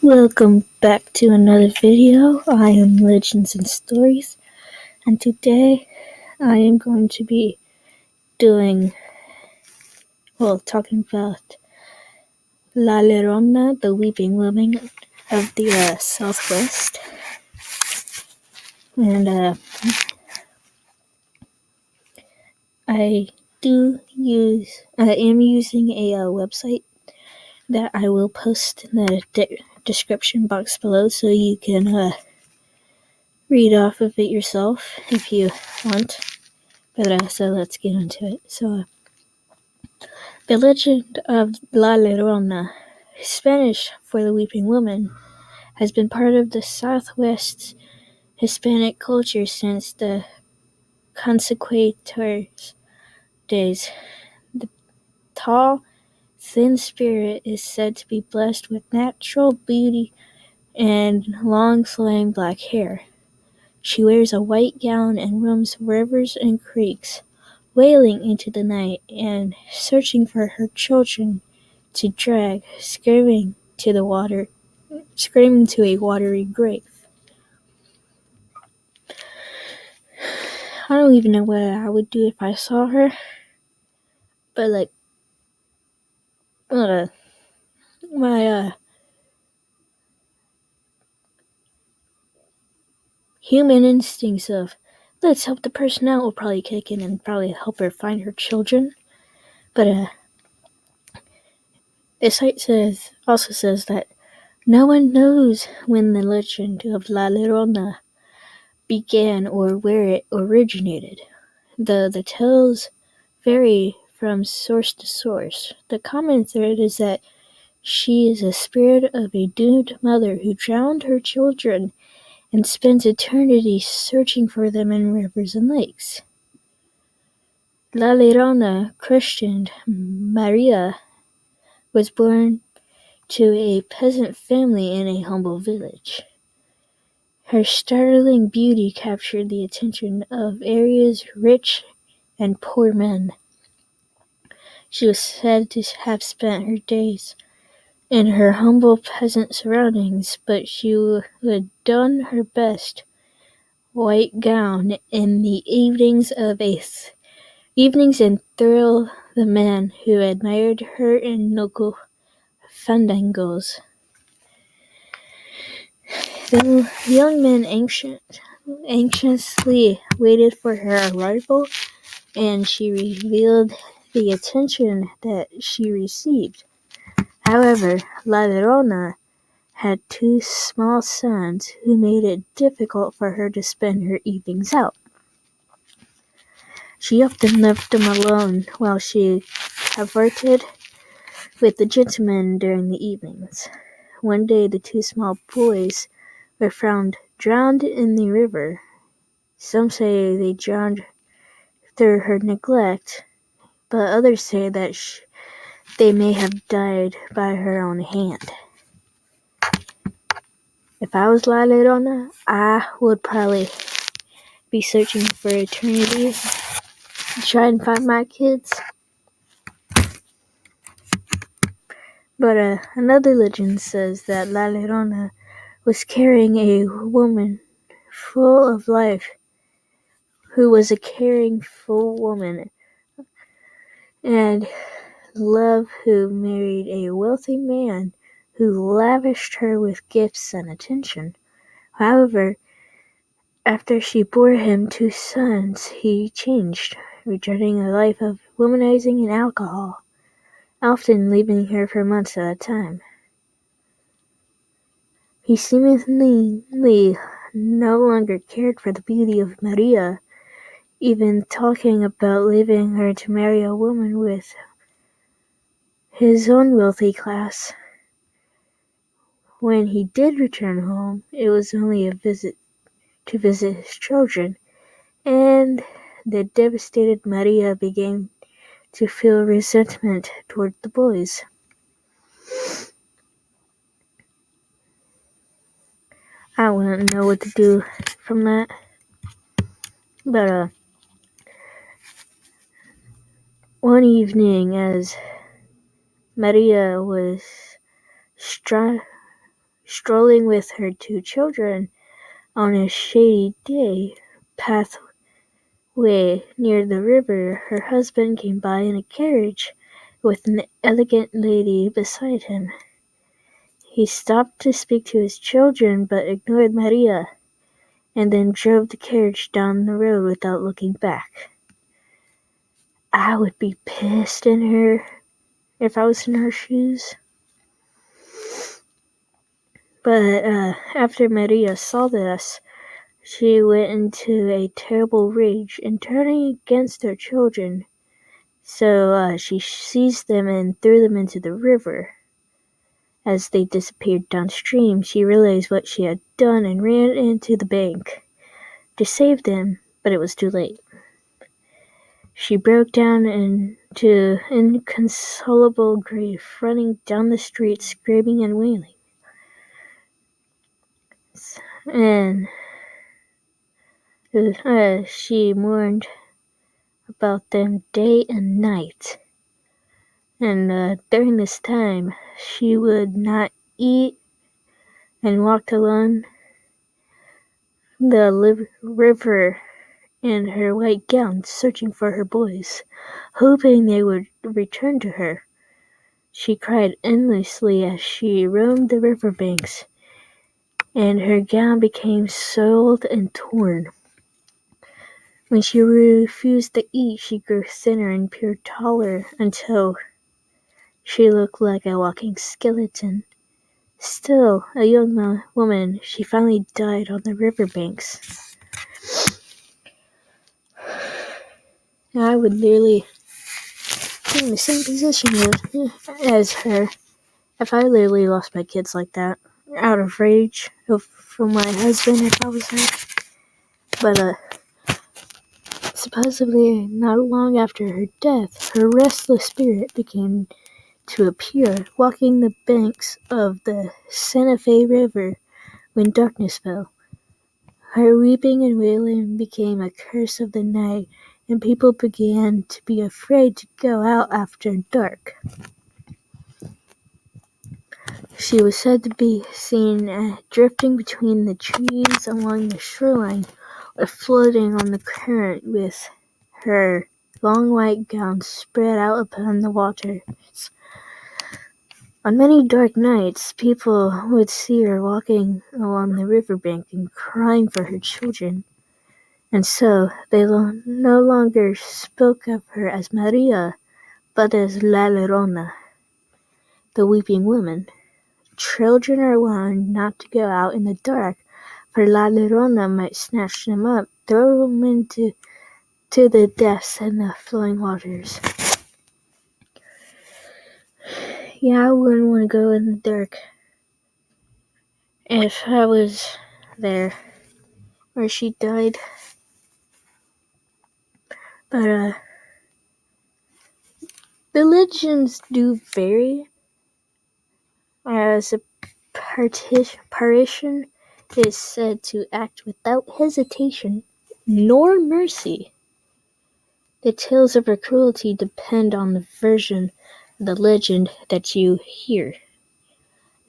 Welcome back to another video. I am Legends&Stories, and today I am going to be talking about La Llorona, the weeping woman of the Southwest. And I am using a website that I will post in the description box below, so you can read off of it yourself if you want. But so let's get into it. The legend of La Llorona, Spanish for the Weeping Woman, has been part of the Southwest's Hispanic culture since the Conquistadors' days. The tall, thin spirit is said to be blessed with natural beauty and long flowing black hair. She wears a white gown and roams rivers and creeks, wailing into the night and searching for her children to drag, screaming to a watery grave. I don't even know what I would do if I saw her, but my human instincts of let's help the person out will probably kick in and probably help her find her children. But the site also says that no one knows when the legend of La Llorona began or where it originated. The tales vary from source to source. The common thread is that she is a spirit of a doomed mother who drowned her children and spends eternity searching for them in rivers and lakes. La Llorona, christened Maria, was born to a peasant family in a humble village. Her startling beauty captured the attention of area's rich and poor men. She was said to have spent her days in her humble peasant surroundings, but she would don her best white gown in the evenings and thrill the men who admired her in local fandangos. The young men anxiously waited for her arrival, and she revealed the attention that she received. However, La Llorona had two small sons who made it difficult for her to spend her evenings out. She often left them alone while she cavorted with the gentlemen during the evenings. One day the two small boys were found drowned in the river. Some say they drowned through her neglect, but others say that they may have died by her own hand. If I was La Llorona, I would probably be searching for eternity to try and find my kids. But another legend says that La Llorona was carrying a woman full of life, who was a caring, full woman and love, who married a wealthy man who lavished her with gifts and attention. However, after she bore him two sons, he changed, returning a life of womanizing and alcohol, often leaving her for months at a time. He seemingly no longer cared for the beauty of Maria, even talking about leaving her to marry a woman with his own wealthy class. When he did return home, it was only to visit his children, and the devastated Maria began to feel resentment toward the boys. I wouldn't know what to do from that. But one evening, as Maria was Strolling with her 2 children on a shady day pathway near the river, her husband came by in a carriage with an elegant lady beside him. He stopped to speak to his children but ignored Maria, and then drove the carriage down the road without looking back. I would be pissed if I was in her shoes. But after Maria saw this, she went into a terrible rage and turning against her children. So she seized them and threw them into the river. As they disappeared downstream, she realized what she had done and ran into the bank to save them, but it was too late. She broke down into inconsolable grief, running down the street, screaming and wailing. And she mourned about them day and night. And during this time, she would not eat and walked along the river in her white gown, searching for her boys, hoping they would return to her. She cried endlessly as she roamed the river banks, and her gown became soiled and torn. When she refused to eat, she grew thinner and appeared taller until she looked like a walking skeleton. Still a young woman, she finally died on the riverbanks. I would literally be in the same position as her if I literally lost my kids like that, out of rage from my husband if I was her. But supposedly not long after her death, her restless spirit began to appear, walking the banks of the Santa Fe River when darkness fell. Her weeping and wailing became a curse of the night, and people began to be afraid to go out after dark. She was said to be seen drifting between the trees along the shoreline or floating on the current with her long white gown spread out upon the waters. On many dark nights, people would see her walking along the riverbank and crying for her children. And so they no longer spoke of her as Maria, but as La Llorona, the weeping woman. Children are warned not to go out in the dark, for La Llorona might snatch them up, throw them into the depths and the flowing waters. Yeah, I wouldn't want to go in the dark if I was there where she died. But the legends do vary, as a apparition is said to act without hesitation nor mercy. The tales of her cruelty depend on the version of the legend that you hear.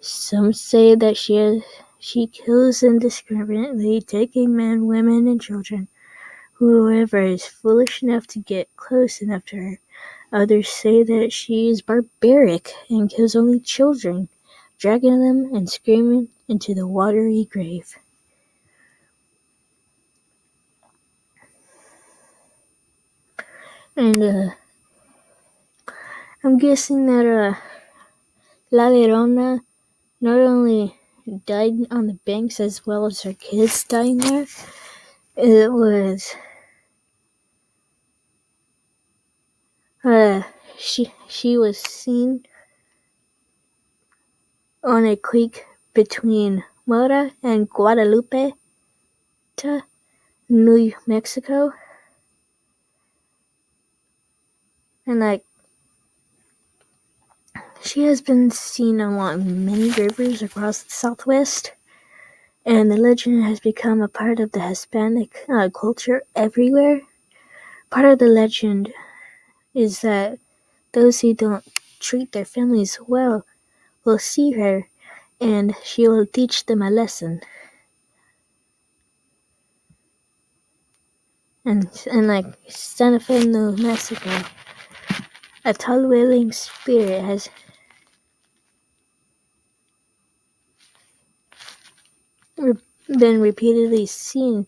Some say that she kills indiscriminately, taking men, women, and children, whoever is foolish enough to get close enough to her. Others say that she is barbaric and kills only children, dragging them and screaming into the watery grave. And I'm guessing that La Llorona not only died on the banks as well as her kids dying there. It was she was seen on a creek between Mora and Guadalupe, New Mexico, and she has been seen along many rivers across the Southwest, and the legend has become a part of the Hispanic culture everywhere. Part of the legend is that those who don't treat their families well will see her and she will teach them a lesson. And like Santa Fe, New Mexico, a tall wailing spirit has been repeatedly seen,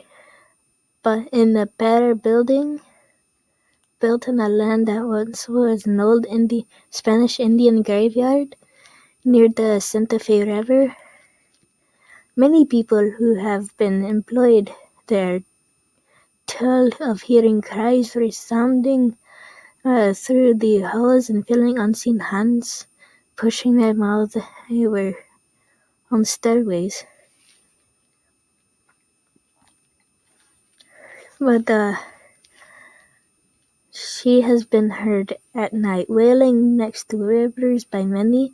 but in a better building built on a land that once was an old Spanish Indian graveyard near the Santa Fe River. Many people who have been employed there tell of hearing cries resounding through the halls and feeling unseen hands pushing them out. They were on stairways. But she has been heard at night wailing next to rivers by many,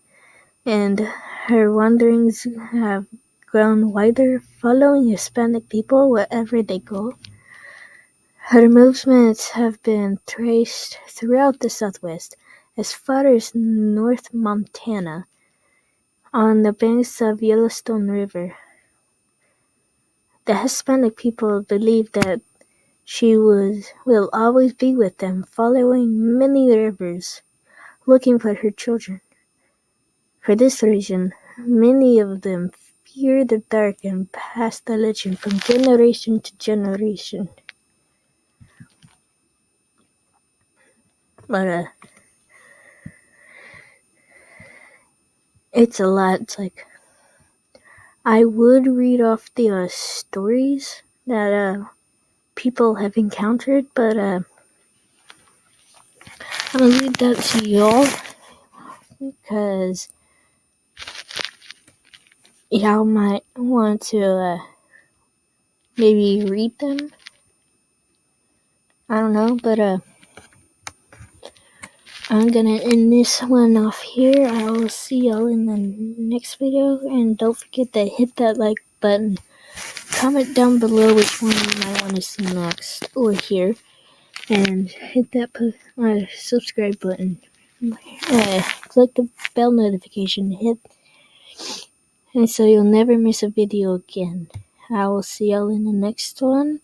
and her wanderings have grown wider, following Hispanic people wherever they go. Her movements have been traced throughout the Southwest, as far as North Montana, on the banks of Yellowstone River. The Hispanic people believe that she will always be with them, following many rivers, looking for her children. For this reason, many of them fear the dark and pass the legend from generation to generation. But it's a lot. It's like I would read off the stories that people have encountered, but I'm gonna read that to y'all because y'all might want to maybe read them. I don't know, but I'm gonna end this one off here. I will see y'all in the next video, and don't forget to hit that like button. Comment down below which one you might want to see next or hear, and hit that subscribe button. Click the bell notification, and so you'll never miss a video again. I will see y'all in the next one.